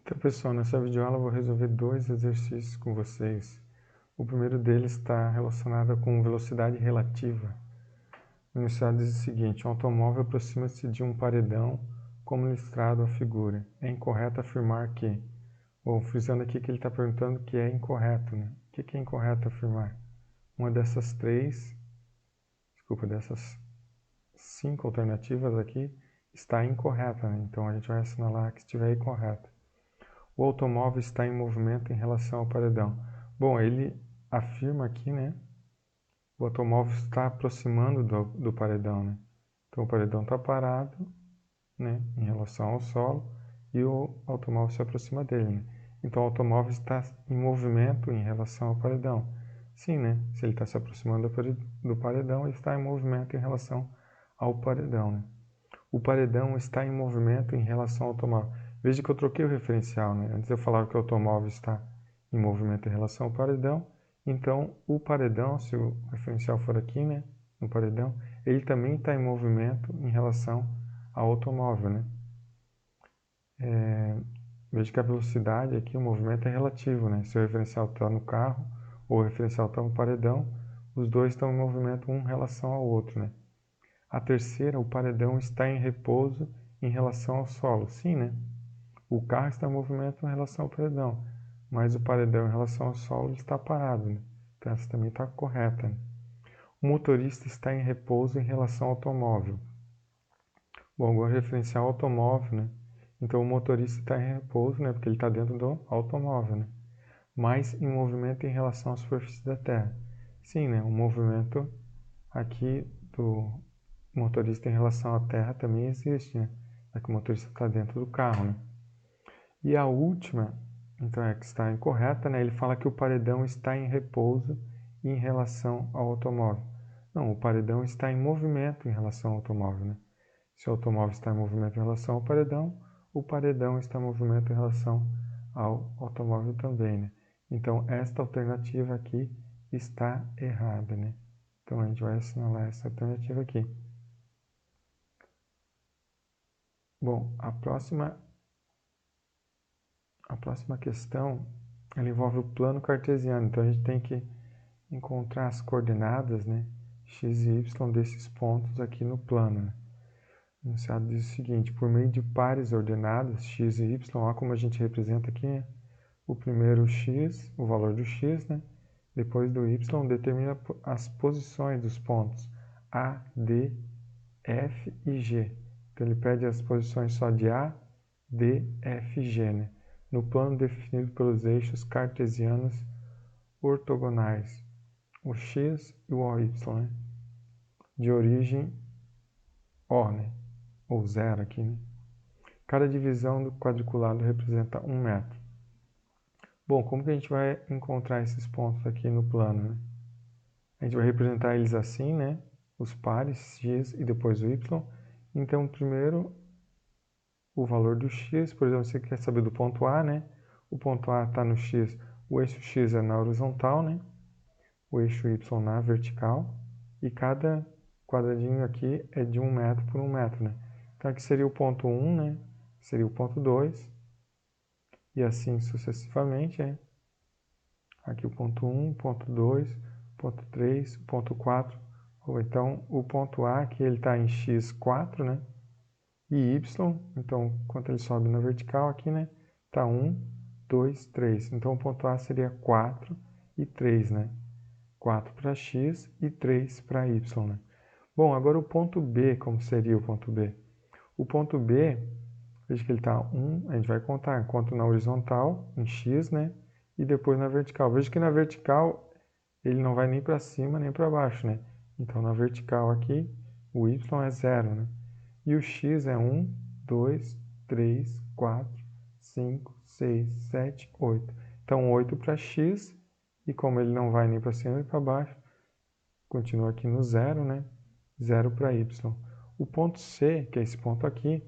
Então, pessoal, nessa videoaula eu vou resolver dois exercícios com vocês. O primeiro deles está relacionado com velocidade relativa. O enunciado diz o seguinte: um automóvel aproxima-se de um paredão, como ilustrado a figura. É incorreto afirmar que... Bom, frisando aqui que ele está perguntando que é incorreto, né? O que é incorreto afirmar? Uma dessas dessas 5 alternativas aqui está incorreta, né? Então a gente vai assinalar que estiver incorreta. O automóvel está em movimento em relação ao paredão. Bom, ele afirma aqui, né? O automóvel está aproximando do paredão, né? Então o paredão está parado, né? Em relação ao solo e o automóvel se aproxima dele, né? Então o automóvel está em movimento em relação ao paredão. Sim, né? Se ele está se aproximando do paredão, ele está em movimento em relação ao paredão, né? O paredão está em movimento em relação ao automóvel. Veja que eu troquei o referencial, né? Antes eu falava que o automóvel está em movimento em relação ao paredão. Então, o paredão, se o referencial for aqui, né? No paredão, ele também está em movimento em relação ao automóvel, né? Veja que a velocidade aqui, o movimento é relativo, né? Se o referencial está no carro ou o referencial está no paredão, os dois estão em movimento um em relação ao outro, né? A terceira, o paredão está em repouso em relação ao solo. Sim, né? O carro está em movimento em relação ao paredão, mas o paredão em relação ao solo está parado, né? Então essa também está correta, né? O motorista está em repouso em relação ao automóvel. Bom, agora referenciar o automóvel, né? Então o motorista está em repouso, né? Porque ele está dentro do automóvel, né? Mas em movimento em relação à superfície da Terra. Sim, né? O movimento aqui do motorista em relação à Terra também existe, né? É que o motorista está dentro do carro, né? E a última, então é que está incorreta, né? Ele fala que o paredão está em repouso em relação ao automóvel. Não, o paredão está em movimento em relação ao automóvel, né? Se o automóvel está em movimento em relação ao paredão, o paredão está em movimento em relação ao automóvel também, né? Então, esta alternativa aqui está errada, né? Então, a gente vai assinalar essa alternativa aqui. Bom, a próxima questão, ela envolve o plano cartesiano. Então, a gente tem que encontrar as coordenadas, né? X e Y desses pontos aqui no plano, né? O enunciado diz o seguinte: por meio de pares ordenados, x e y, olha como a gente representa aqui, né? O primeiro x, o valor do x, né? Depois do y, determina as posições dos pontos A, D, F e G. Então ele pede as posições só de A, D, F e G, né? No plano definido pelos eixos cartesianos ortogonais, o x e o OY, né? De origem O, né? Ou zero aqui, né? Cada divisão do quadriculado representa 1 metro. Bom, como que a gente vai encontrar esses pontos aqui no plano, né? A gente vai representar eles assim, né? Os pares, x e depois o y. Então, primeiro, o valor do x, por exemplo, você quer saber do ponto A, né? O ponto A está no x, o eixo x é na horizontal, né? O eixo y na vertical. E cada quadradinho aqui é de 1 metro por 1 metro, né? Então, aqui seria o ponto 1, né? Seria o ponto 2. E assim sucessivamente, né? Aqui o ponto 1, ponto 2, ponto 3, ponto 4. Ou então o ponto A, que ele está em x4, né? E y, então quando ele sobe na vertical aqui, né? Está 1, 2, 3. Então o ponto A seria 4 e 3, né? 4 para x e 3 para y, né? Bom, agora o ponto B, como seria o ponto B? O ponto B, veja que ele está 1, a gente vai contar, enquanto na horizontal, em x, né? E depois na vertical. Veja que na vertical ele não vai nem para cima nem para baixo, né? Então na vertical aqui, o y é 0, né? E o x é 1, 2, 3, 4, 5, 6, 7, 8. Então 8 para x, e como ele não vai nem para cima nem para baixo, continua aqui no 0, né? 0 para y. O ponto C, que é esse ponto aqui,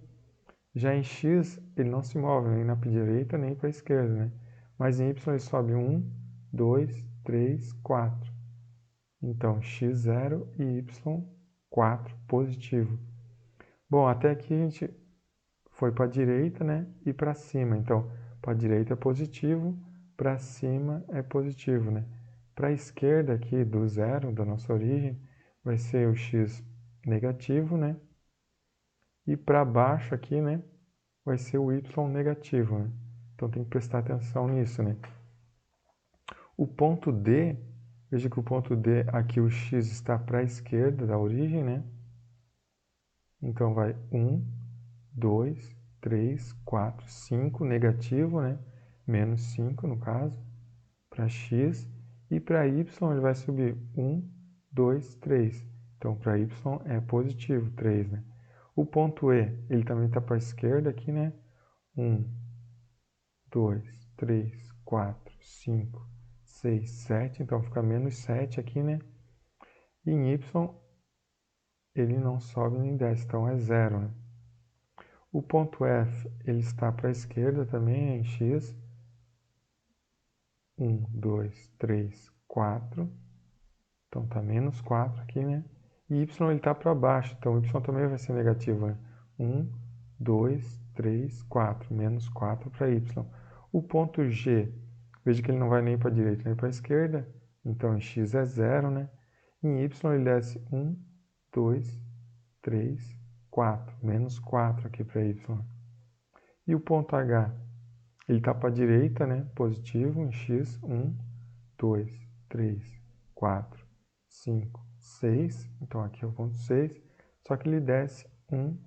já em x ele não se move nem na direita nem para a esquerda, né? Mas em y ele sobe 1, 2, 3, 4. Então, x0 e y4 positivo. Bom, até aqui a gente foi para a direita, né? E para cima. Então, Para a direita é positivo, para cima é positivo, né? Para a esquerda aqui do zero, da nossa origem, vai ser o x negativo, né? E para baixo aqui, né? Vai ser o y negativo, né? Então tem que prestar atenção nisso, né? O ponto D, veja que o ponto D, aqui o x está para a esquerda da origem, né? Então vai 1, 2, 3, 4, 5, negativo, né? Menos 5 no caso, para x. E para y ele vai subir 1, 2, 3. Então para y é positivo, 3, né? O ponto E, ele também está para a esquerda aqui, né? 1, 2, 3, 4, 5, 6, 7. Então fica menos 7 aqui, né? E em y ele não sobe nem desce, então é 0, né? O ponto F, ele está para a esquerda também, em x. 1, 2, 3, 4. Então está menos 4 aqui, né? E y ele está para baixo, então y também vai ser negativo, né? 1, 2, 3, 4. Menos 4 para y. O ponto G, veja que ele não vai nem para a direita nem para a esquerda. Então em x é 0, né? Em y ele desce 1, 2, 3, 4. Menos 4 aqui para y. E o ponto H, ele está para a direita, né? Positivo em x. 1, 2, 3, 4, 5, 6. Então aqui é o ponto 6. Só que ele desce 1,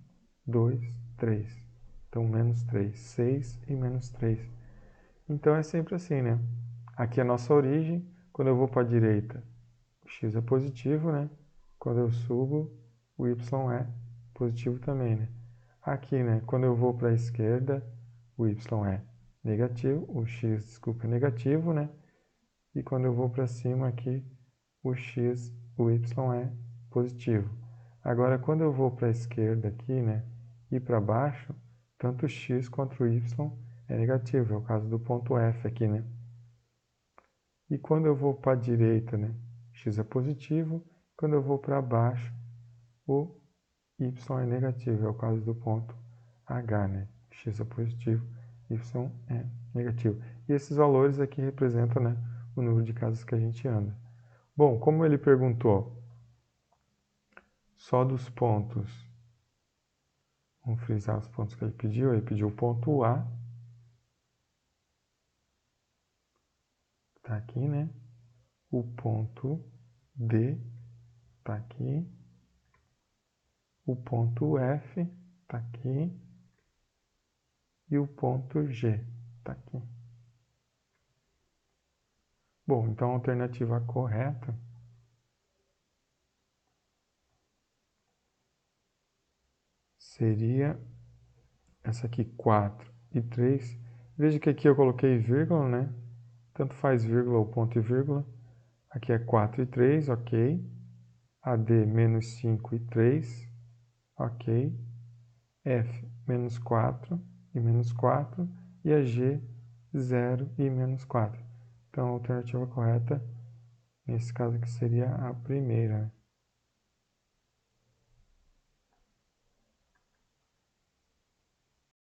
2, 3. Então menos 3. 6 e menos 3. Então é sempre assim, né? Aqui é a nossa origem. Quando eu vou para a direita, o x é positivo, né? Quando eu subo, o y é positivo também, né? Aqui, né? Quando eu vou para a esquerda, o y é negativo, o x, desculpa, é negativo, né? E quando eu vou para cima aqui, o y é positivo. Agora, quando eu vou para a esquerda aqui, né? E para baixo, tanto o x quanto o y é negativo. É o caso do ponto F aqui, né? E quando eu vou para a direita, né? X é positivo. Quando eu vou para baixo, o y é negativo. É o caso do ponto H, né? X é positivo, y é negativo. E esses valores aqui representam, né, o número de casas que a gente anda. Bom, como ele perguntou só dos pontos, vamos frisar os pontos que ele pediu o ponto A, tá aqui, né? O ponto D tá aqui, o ponto F tá aqui e o ponto G tá aqui. Bom, então a alternativa correta seria essa aqui, 4 e 3. Veja que aqui eu coloquei vírgula, né? Tanto faz vírgula ou ponto e vírgula. Aqui é 4 e 3, ok. AD menos 5 e 3, ok. F menos 4 e menos 4. E a G 0 e menos 4. Então a alternativa correta, nesse caso aqui, seria a primeira.